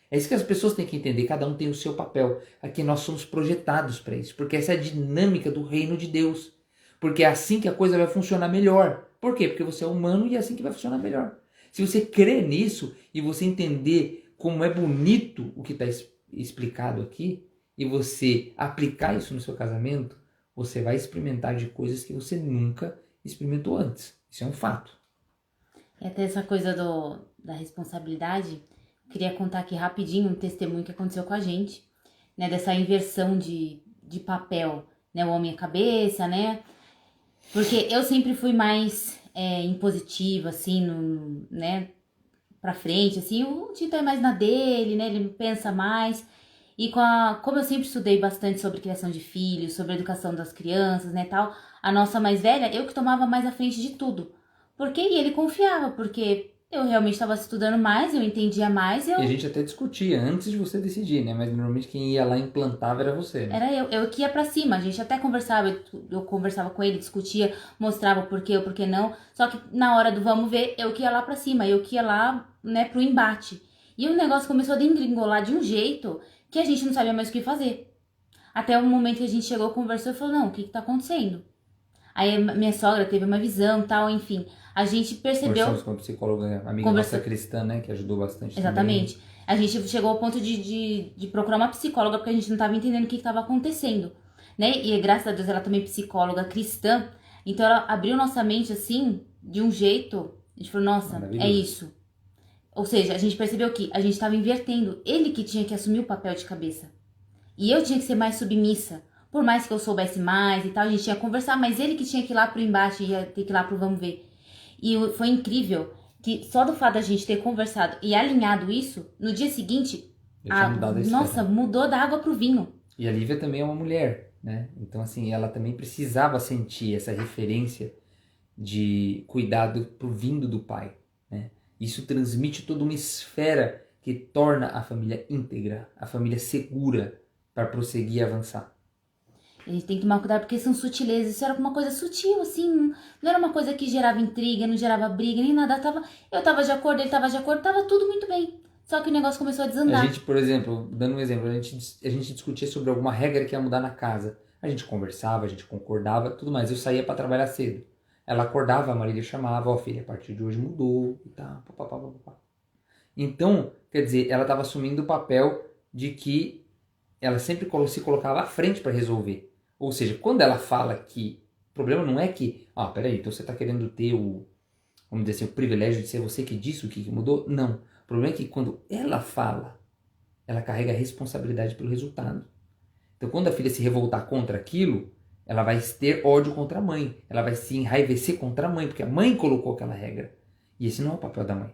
É isso que as pessoas têm que entender. Cada um tem o seu papel. Aqui nós somos projetados para isso. Porque essa é a dinâmica do reino de Deus. Porque é assim que a coisa vai funcionar melhor. Por quê? Porque você é humano e é assim que vai funcionar melhor. Se você crer nisso e você entender como é bonito o que está explicado aqui, e você aplicar isso no seu casamento, você vai experimentar de coisas que você nunca experimentou antes. Isso é um fato. E até essa coisa da responsabilidade, queria contar aqui rapidinho um testemunho que aconteceu com a gente, né? Dessa inversão de papel, né? O homem é cabeça, né? Porque eu sempre fui mais impositiva, assim, né? Pra frente, assim, o Tito é mais na dele, né? Ele pensa mais. E como eu sempre estudei bastante sobre criação de filhos, sobre educação das crianças, né, tal, a nossa mais velha, eu que tomava mais à frente de tudo. Porque e ele confiava, porque eu realmente estava estudando mais, eu entendia mais, E a gente até discutia antes de você decidir, né? Mas normalmente quem ia lá e implantava era você, né? Era eu que ia pra cima, a gente até conversava, eu conversava com ele, discutia, mostrava o porquê não. Só que na hora do vamos ver, eu que ia lá pra cima, eu que ia lá, né, pro embate. E o negócio começou a degringolar de um jeito que a gente não sabia mais o que fazer. Até o momento que a gente chegou, conversou e falou, não, o que tá acontecendo? Aí minha sogra teve uma visão, tal, enfim. A gente percebeu... Conversamos com a psicóloga, amiga nossa cristã, né, que ajudou bastante. Exatamente. Também. A gente chegou ao ponto de procurar uma psicóloga, porque a gente não estava entendendo o que estava acontecendo, né? E graças a Deus ela também é psicóloga cristã, então ela abriu nossa mente assim, de um jeito, a gente falou, nossa, é isso. Ou seja, a gente percebeu que a gente estava invertendo, ele que tinha que assumir o papel de cabeça. E eu tinha que ser mais submissa. Por mais que eu soubesse mais e tal, a gente tinha que conversar, mas ele que tinha que ir lá pro embate, ia ter que ir lá pro vamos ver. E foi incrível que só do fato da gente ter conversado e alinhado isso, no dia seguinte, mudou da água pro vinho. E a Lívia também é uma mulher, né? Então, assim, ela também precisava sentir essa referência de cuidado vindo do pai, né? Isso transmite toda uma esfera que torna a família íntegra, a família segura para prosseguir e avançar. A gente tem que tomar cuidado porque são sutilezas. Isso era uma coisa sutil, assim. Não era uma coisa que gerava intriga, não gerava briga, nem nada. Eu tava de acordo, ele tava de acordo, tava tudo muito bem. Só que o negócio começou a A desandar. gente, por exemplo, dando um exemplo, a gente discutia sobre alguma regra que ia mudar na casa. A gente conversava, a gente concordava, tudo mais. Eu saía para trabalhar cedo. Ela acordava, a Marília chamava, ó filha, a partir de hoje mudou e tal, papapá, papapá. Então, quer dizer, ela estava assumindo o papel de que ela sempre se colocava à frente para resolver. Ou seja, quando ela fala que o problema não é que, peraí, então você está querendo ter vamos dizer assim, o privilégio de ser você que disse o que mudou? Não. O problema é que quando ela fala, ela carrega a responsabilidade pelo resultado. Então, quando a filha se revoltar contra aquilo, ela vai ter ódio contra a mãe. Ela vai se enraivecer contra a mãe, porque a mãe colocou aquela regra. E esse não é o papel da mãe.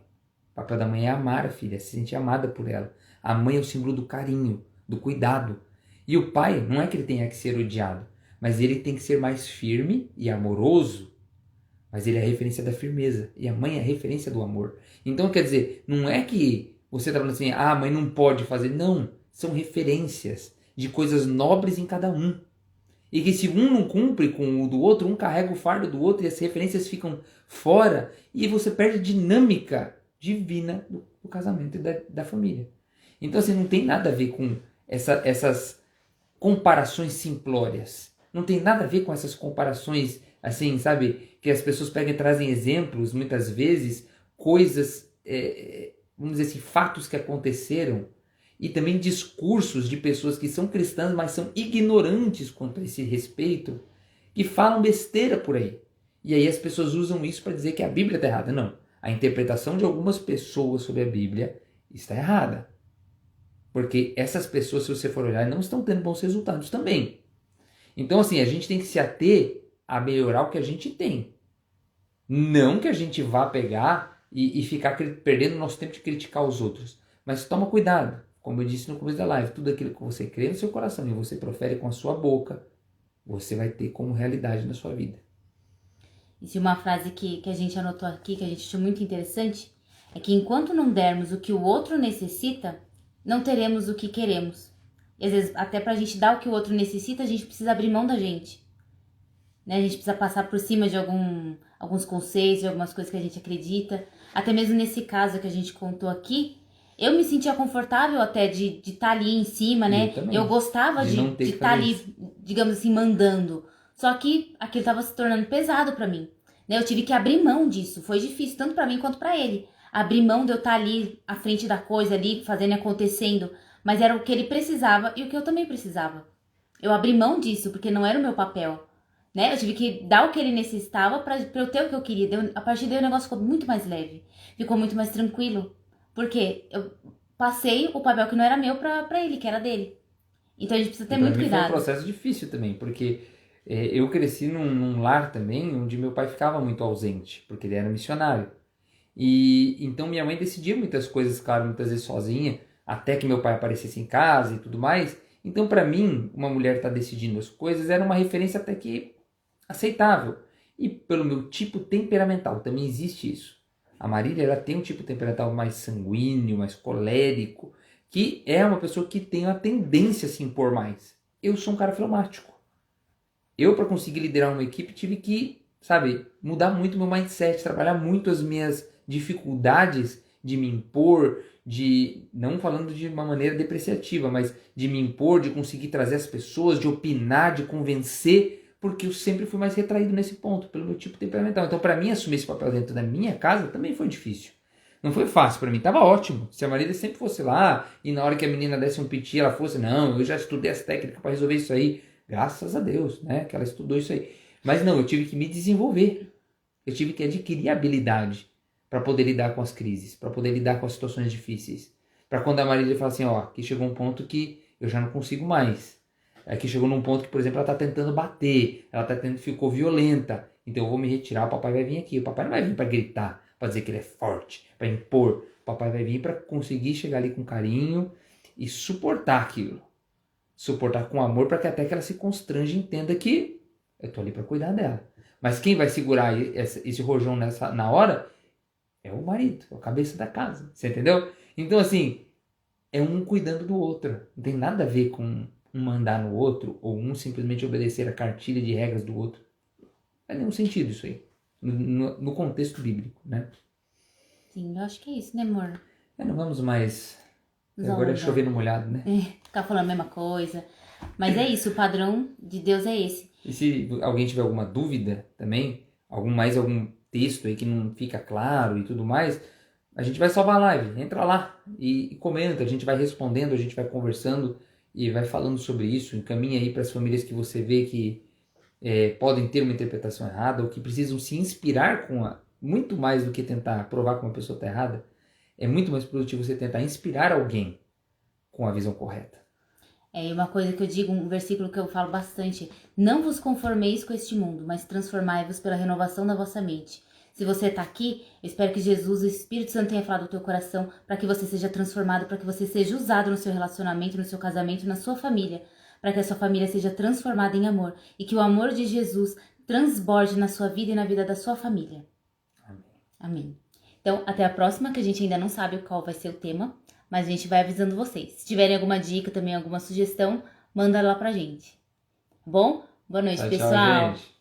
O papel da mãe é amar a filha, se sentir amada por ela. A mãe é o símbolo do carinho, do cuidado. E o pai, não é que ele tenha que ser odiado, mas ele tem que ser mais firme e amoroso. Mas ele é a referência da firmeza. E a mãe é a referência do amor. Então, quer dizer, não é que você está falando assim, a mãe não pode fazer. Não, são referências de coisas nobres em cada um. E que se um não cumpre com o do outro, um carrega o fardo do outro e as referências ficam fora e você perde a dinâmica divina do casamento e da família. Então, assim, não tem nada a ver com essas comparações simplórias. Não tem nada a ver com essas comparações, assim, sabe? Que as pessoas pegam e trazem exemplos, muitas vezes, coisas, vamos dizer assim, fatos que aconteceram e também discursos de pessoas que são cristãs, mas são ignorantes quanto a esse respeito, que falam besteira por aí. E aí as pessoas usam isso para dizer que a Bíblia está errada. Não. A interpretação de algumas pessoas sobre a Bíblia está errada. Porque essas pessoas, se você for olhar, não estão tendo bons resultados também. Então, assim, a gente tem que se ater a melhorar o que a gente tem. Não que a gente vá pegar e ficar perdendo nosso tempo de criticar os outros. Mas toma cuidado. Como eu disse no começo da live, tudo aquilo que você crê no seu coração e você profere com a sua boca, você vai ter como realidade na sua vida. E se uma frase que a gente anotou aqui, que a gente achou muito interessante, é que enquanto não dermos o que o outro necessita, não teremos o que queremos. E às vezes, até pra gente dar o que o outro necessita, a gente precisa abrir mão da gente. Né? A gente precisa passar por cima de alguns conceitos, de algumas coisas que a gente acredita. Até mesmo nesse caso que a gente contou aqui, eu me sentia confortável até de estar ali em cima, né? Eu gostava de estar ali, digamos assim, mandando. Só que aquilo estava se tornando pesado para mim. Né? Eu tive que abrir mão disso. Foi difícil, tanto para mim quanto para ele. Abrir mão de eu estar ali, à frente da coisa ali, fazendo e acontecendo. Mas era o que ele precisava e o que eu também precisava. Eu abri mão disso, porque não era o meu papel. Né? Eu tive que dar o que ele necessitava para eu ter o que eu queria. A partir daí o negócio ficou muito mais leve. Ficou muito mais tranquilo. Porque eu passei o papel que não era meu pra ele, que era dele. Então a gente precisa ter muito cuidado. Foi um processo difícil também, porque eu cresci num lar também onde meu pai ficava muito ausente, porque ele era missionário. E então minha mãe decidia muitas coisas, claro, muitas vezes sozinha, até que meu pai aparecesse em casa e tudo mais. Então, para mim, uma mulher estar decidindo as coisas era uma referência até que aceitável. E pelo meu tipo temperamental, também existe isso. A Marília, ela tem um tipo temperamental mais sanguíneo, mais colérico, que é uma pessoa que tem uma tendência a se impor mais. Eu sou um cara fleumático. Eu, para conseguir liderar uma equipe, tive que, sabe, mudar muito meu mindset, trabalhar muito as minhas dificuldades de me impor, não falando de uma maneira depreciativa, mas de me impor, de conseguir trazer as pessoas, de opinar, de convencer, porque eu sempre fui mais retraído nesse ponto, pelo meu tipo temperamental. Então, para mim, assumir esse papel dentro da minha casa também foi difícil. Não foi fácil para mim, tava ótimo. Se a Marília sempre fosse lá e na hora que a menina desse um piti, ela fosse, não, eu já estudei as técnicas para resolver isso aí. Graças a Deus, né, que ela estudou isso aí. Mas não, eu tive que me desenvolver. Eu tive que adquirir habilidade para poder lidar com as crises, para poder lidar com as situações difíceis. Para quando a Marília fala assim, ó, aqui chegou um ponto que eu já não consigo mais. Aqui chegou num ponto que, por exemplo, ela está tentando bater, ficou violenta. Então eu vou me retirar, o papai vai vir aqui. O papai não vai vir para gritar, para dizer que ele é forte, para impor. O papai vai vir para conseguir chegar ali com carinho e suportar aquilo. Suportar com amor para que até que ela se constrange e entenda que eu tô ali para cuidar dela. Mas quem vai segurar esse rojão na hora é o marido, é o cabeça da casa. Você entendeu? Então, assim, é um cuidando do outro. Não tem nada a ver com um mandar no outro, ou um simplesmente obedecer a cartilha de regras do outro. Não faz nenhum sentido isso aí, no contexto bíblico, né? Sim, eu acho que é isso, né, amor? Não vamos mais... Nos Agora é alongar. chover no molhado, né? Ficar falando a mesma coisa. Mas é isso, o padrão de Deus é esse. E se alguém tiver alguma dúvida também, algum texto aí que não fica claro e tudo mais, a gente vai salvar a live. Entra lá e comenta, a gente vai respondendo, a gente vai conversando e vai falando sobre isso. Encaminha aí para as famílias que você vê que podem ter uma interpretação errada ou que precisam se inspirar muito mais do que tentar provar que uma pessoa está errada. É muito mais produtivo você tentar inspirar alguém com a visão correta. É uma coisa que eu digo, um versículo que eu falo bastante. Não vos conformeis com este mundo, mas transformai-vos pela renovação da vossa mente. Se você está aqui, eu espero que Jesus, o Espírito Santo, tenha falado no teu coração para que você seja transformado, para que você seja usado no seu relacionamento, no seu casamento, na sua família, para que a sua família seja transformada em amor e que o amor de Jesus transborde na sua vida e na vida da sua família. Amém. Amém. Então, até a próxima, que a gente ainda não sabe qual vai ser o tema, mas a gente vai avisando vocês. Se tiverem alguma dica, também alguma sugestão, manda lá pra gente. Tá bom? Boa noite, Tchau, pessoal. gente.